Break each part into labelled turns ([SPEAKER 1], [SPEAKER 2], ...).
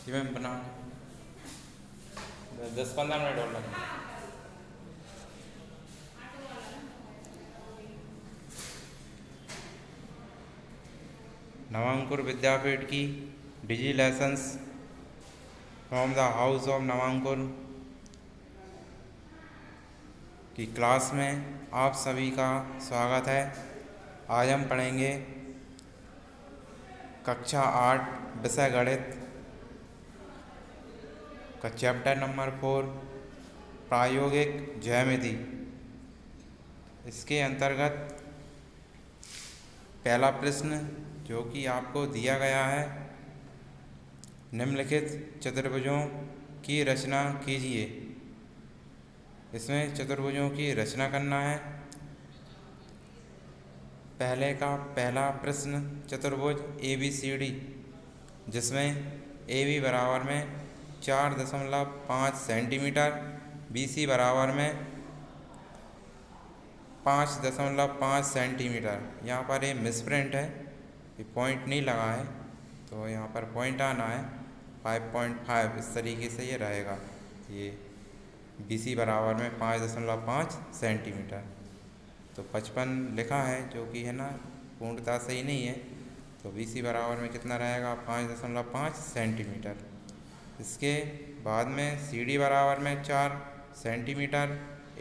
[SPEAKER 1] जी ma'am बना 10-15 minute और लगे। नवांकुर विद्यापीठ की digi lessons from the house of Navankur की क्लास में आप सभी का स्वागत है। आज हम पढ़ेंगे कक्षा 8 विषय गणित का चैप्टर नंबर 4 प्रायोगिक ज्यामिति। इसके अंतर्गत पहला प्रश्न जो कि आपको दिया गया है, निम्नलिखित चतुर्भुजों की रचना कीजिए। इसमें चतुर्भुजों की रचना करना है। पहला प्रश्न चतुर्भुज ABCD, जिसमें AB बराबर में 4.5 सेंटीमीटर, BC बराबर में 5.5 सेंटीमीटर। यहाँ पर ये मिसप्रिंट है, ये पॉइंट नहीं लगा है, तो यहाँ पर पॉइंट आना है 5.5। इस तरीके से ये रहेगा। ये BC बराबर में 5.5 सेंटीमीटर। तो 55 लिखा है, जो कि है ना पूर्णतः सही नहीं है। तो BC बराबर में कितना रहेगा? 5.5 सेंटीमीटर। इसके बाद में CD बराबर में 4 सेंटीमीटर,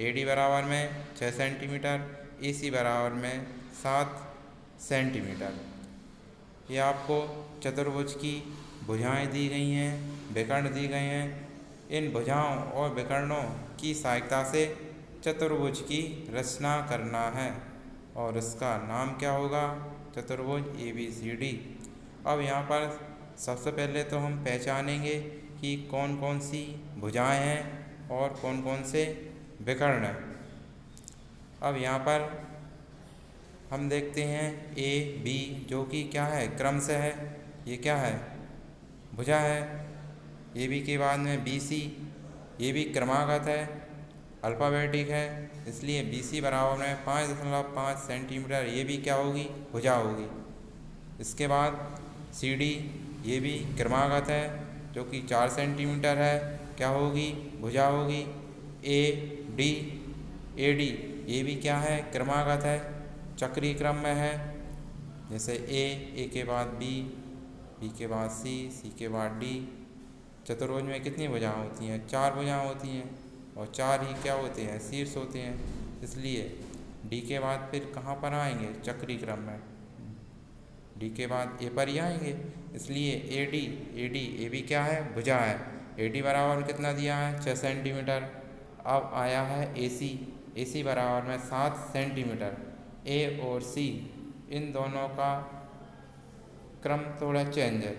[SPEAKER 1] AD बराबर में 6 सेंटीमीटर, AC बराबर में 7 सेंटीमीटर। ये आपको चतुर्भुज की भुजाएं दी गई हैं, विकर्ण दी गए हैं। इन भुजाओं और विकर्णों की सहायता से चतुर्भुज की रचना करना है और इसका नाम क्या होगा? चतुर्भुज ABCD। अब यहाँ पर सबसे पहले तो हम पहचानेंगे कि कौन कौन सी भुजाएं हैं और कौन कौन से विकर्ण हैं। अब यहाँ पर हम देखते हैं AB, जो कि क्या है? क्रम से है। ये क्या है? भुजा है। AB के बाद में BC, ये भी क्रमागत है, अल्फ़ाबेटिक है, इसलिए BC बराबर में 5.5 सेंटीमीटर। ये भी क्या होगी? भुजा होगी। इसके बाद CD, ये भी क्रमागत है, जो कि 4 सेंटीमीटर है, क्या होगी? भुजा होगी। AD, ये भी क्या है? क्रमागत है, चक्रीय क्रम में है। जैसे A के बाद B के बाद C के बाद D। चतुर्भुज में कितनी भुजाएं होती हैं? 4 भुजाएं होती हैं, और 4 ही क्या होते हैं? शीर्ष होते हैं। इसलिए D के बाद फिर कहाँ पर आएंगे? चक्रीय क्रम में D के बाद A पर ही आएंगे। इसलिए AD ये भी क्या है? भुजा है। AD बराबर कितना दिया है? 6 सेंटीमीटर। अब आया है AC बराबर में 7 सेंटीमीटर। A और C, इन दोनों का क्रम थोड़ा चेंज है।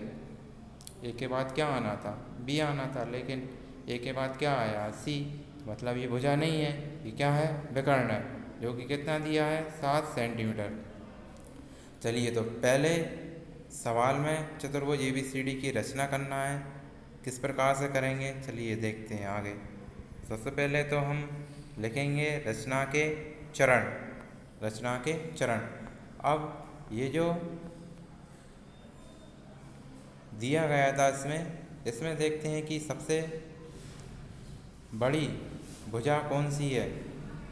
[SPEAKER 1] A के बाद क्या आना था? B आना था, लेकिन A के बाद क्या आया? C। मतलब ये भुजा नहीं है, ये क्या है? विकर्ण है, जो कि कितना दिया है? 7 सेंटीमीटर। चलिए, तो पहले सवाल में चतुर्भुज ABCD की रचना करना है। किस प्रकार से करेंगे, चलिए देखते हैं आगे। सबसे पहले तो हम लिखेंगे रचना के चरण। अब ये जो दिया गया था, इसमें देखते हैं कि सबसे बड़ी भुजा कौन सी है।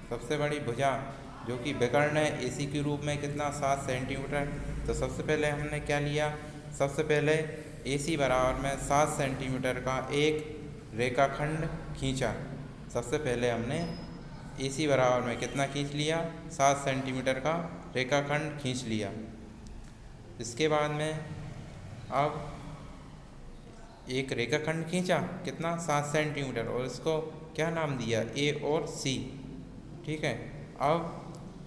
[SPEAKER 1] सबसे बड़ी भुजा जो कि विकर्ण है AC के रूप में कितना? 7 सेंटीमीटर। तो सबसे पहले हमने क्या लिया? सबसे पहले AC बराबर में 7 सेंटीमीटर का एक रेखाखंड खींचा। सबसे पहले हमने AC बराबर में कितना खींच लिया? 7 सेंटीमीटर का रेखाखंड खींच लिया। इसके बाद में अब एक रेखाखंड खींचा, कितना? 7 सेंटीमीटर, और इसको क्या नाम दिया? A और C। ठीक है। अब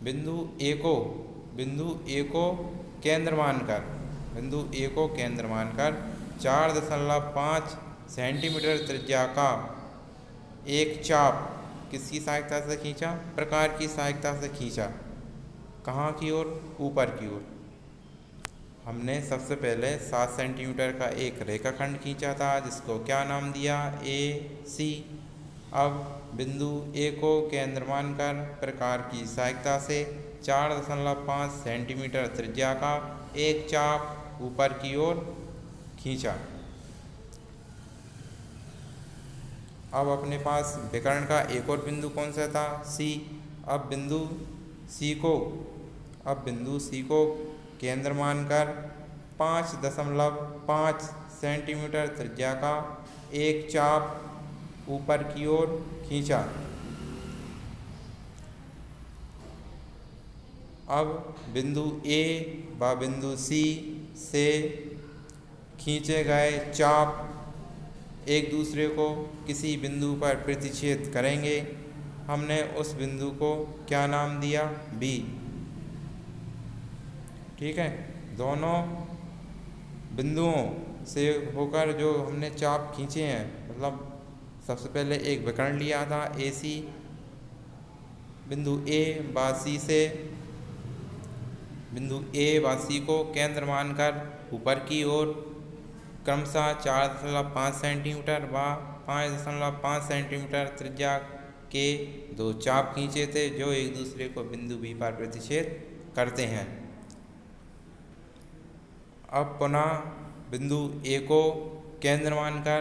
[SPEAKER 1] बिंदु A को केंद्र मानकर 4.5 सेंटीमीटर त्रिज्या का एक चाप किसकी सहायता से खींचा? प्रकार की सहायता से खींचा। कहाँ की ओर? ऊपर की ओर। हमने सबसे पहले 7 सेंटीमीटर का एक रेखाखंड खींचा था, जिसको क्या नाम दिया? AC। अब बिंदु A को केंद्र मानकर प्रकार की सहायता से 4.5 सेंटीमीटर त्रिज्या का एक चाप ऊपर की ओर खींचा। अब अपने पास विकर्ण का एक और बिंदु कौन सा था, सी। अब बिंदु सी को केंद्र मानकर 5.5 सेंटीमीटर त्रिज्या का एक चाप ऊपर की ओर खींचा। अब बिंदु ए व बिंदु सी से खींचे गए चाप एक दूसरे को किसी बिंदु पर प्रतिच्छेद करेंगे। हमने उस बिंदु को क्या नाम दिया, बी। ठीक है, दोनों बिंदुओं से होकर जो हमने चाप खींचे हैं, मतलब सबसे पहले एक विकर्ण लिया था ए सी, बिंदु ए व सी से बिंदु ए व सी को केंद्र मानकर ऊपर की ओर क्रमशः 4.5 सेंटीमीटर व 5.5 सेंटीमीटर त्रिज्या के दो चाप खींचे थे जो एक दूसरे को बिंदु बी पर प्रतिच्छेद करते हैं। अब पुनः बिंदु ए को केंद्र मानकर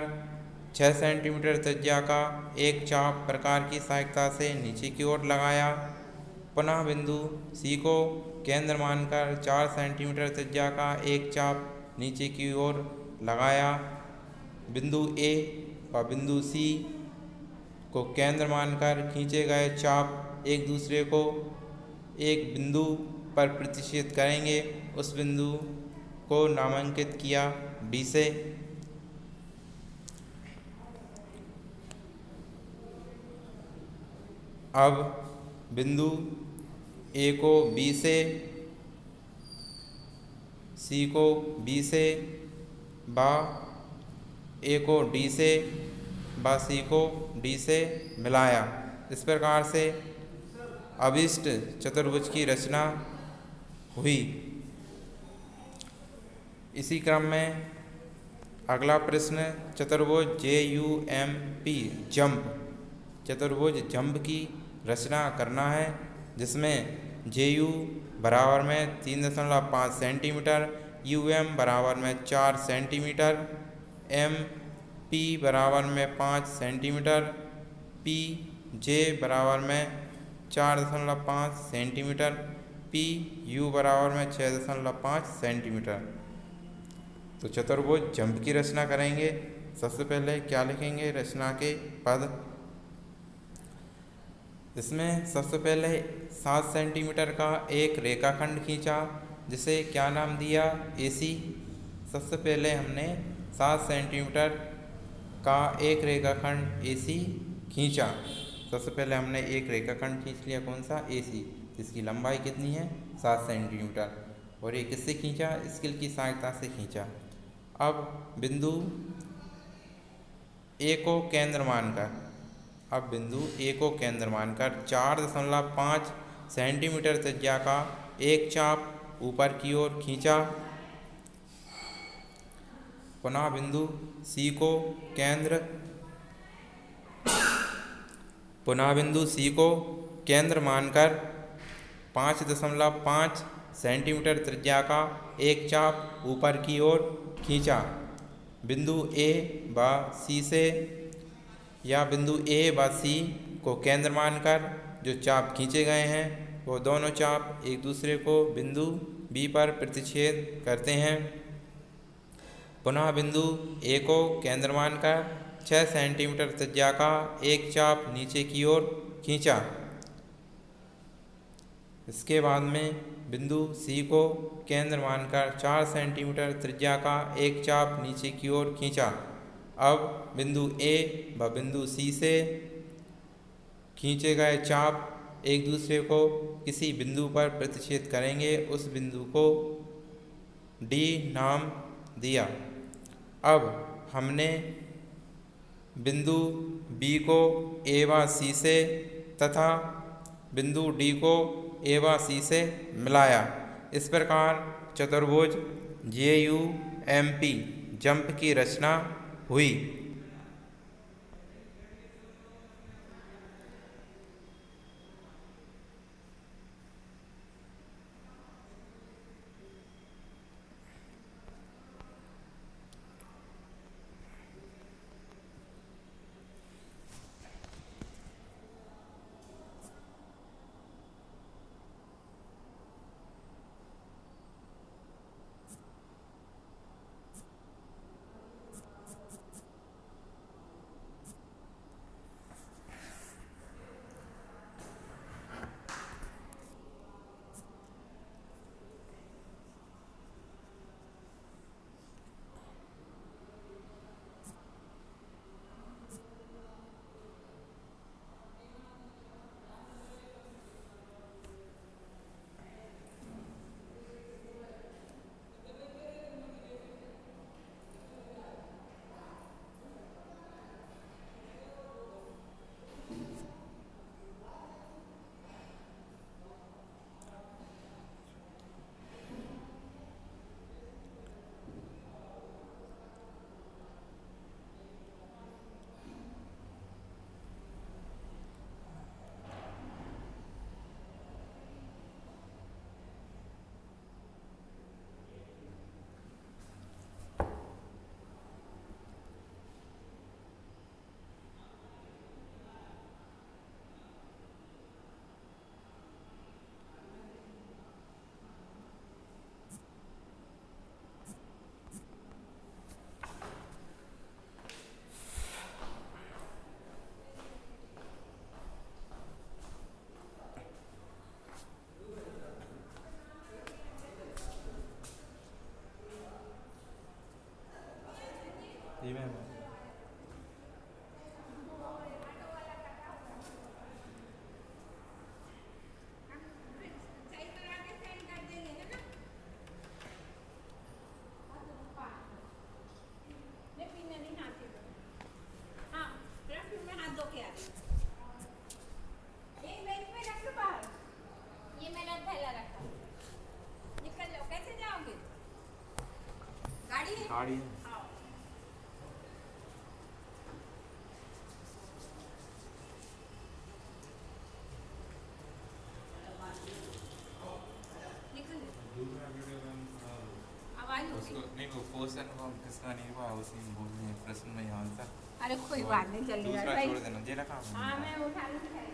[SPEAKER 1] 6 सेंटीमीटर त्रिज्या का एक चाप प्रकार की सहायता से नीचे की ओर लगाया। पुनः बिंदु सी को केंद्र मानकर 4 सेंटीमीटर त्रिज्या का एक चाप नीचे की ओर लगाया। बिंदु ए व बिंदु सी को केंद्र मानकर खींचे गए चाप एक दूसरे को एक बिंदु पर प्रतिच्छेद करेंगे। उस बिंदु को नामांकित किया बी से। अब बिंदु ए को बी से, सी को बी से, व ए को डी से व सी को डी से मिलाया। इस प्रकार से अभिष्ट चतुर्भुज की रचना हुई। इसी क्रम में अगला प्रश्न चतुर्भुज JUMP जंप चतुर्भुज जंप की रचना करना है, जिसमें JU बराबर में 3.5 सेंटीमीटर, UM बराबर में 4 सेंटीमीटर, MP बराबर में 5 सेंटीमीटर, PJ बराबर में 4.5 सेंटीमीटर, PU बराबर में 6.5 सेंटीमीटर। तो चतुर्भुज जंप की रचना करेंगे। सबसे पहले क्या लिखेंगे, रचना के पद। इसमें सबसे पहले 7 सेंटीमीटर का एक रेखाखंड खींचा, जिसे क्या नाम दिया, AC। सबसे पहले हमने 7 सेंटीमीटर का एक रेखाखंड AC खींचा। सबसे पहले हमने एक रेखाखंड खींच लिया, कौन सा, AC, जिसकी लंबाई कितनी है, 7 सेंटीमीटर। और ये किससे खींचा, स्केल की सहायता से खींचा। अब बिंदु ए को केंद्र मानकर 4.5 सेंटीमीटर त्रिज्या का एक चाप ऊपर की ओर खींचा। पुनः बिंदु सी को केंद्र मानकर 5.5 सेंटीमीटर त्रिज्या का एक चाप ऊपर की ओर खींचा। बिंदु ए व सी से या बिंदु ए व सी को केंद्र मानकर जो चाप खींचे गए हैं, वो दोनों चाप एक दूसरे को बिंदु बी पर प्रतिच्छेद करते हैं। पुनः बिंदु ए को केंद्र मानकर 6 सेंटीमीटर त्रिज्या का एक चाप नीचे की ओर खींचा। इसके बाद में बिंदु सी को केंद्र मानकर 4 सेंटीमीटर त्रिज्या का एक चाप नीचे की ओर खींचा। अब बिंदु ए व बिंदु सी से खींचे गए चाप एक दूसरे को किसी बिंदु पर प्रतिच्छेद करेंगे। उस बिंदु को डी नाम दिया। अब हमने बिंदु बी को ए व सी से तथा बिंदु डी को ए व सी से मिलाया। इस प्रकार चतुर्भुज JUMP जंप की रचना हुई।
[SPEAKER 2] गाड़ी है।
[SPEAKER 1] गाड़ी है।
[SPEAKER 2] हाँ। निकल ले।
[SPEAKER 1] दूसरा वीडियो
[SPEAKER 2] आवाज होगी।
[SPEAKER 1] उसको नहीं, वो क्वेश्चन को किसका नहीं हुआ उसी में बोलने प्रश्न में आंसर।
[SPEAKER 2] अरे कोई बात नहीं, चलेगा।
[SPEAKER 1] दूसरा छोड़ देना, ये रखा
[SPEAKER 2] हाँ मैं उठा लूँगी।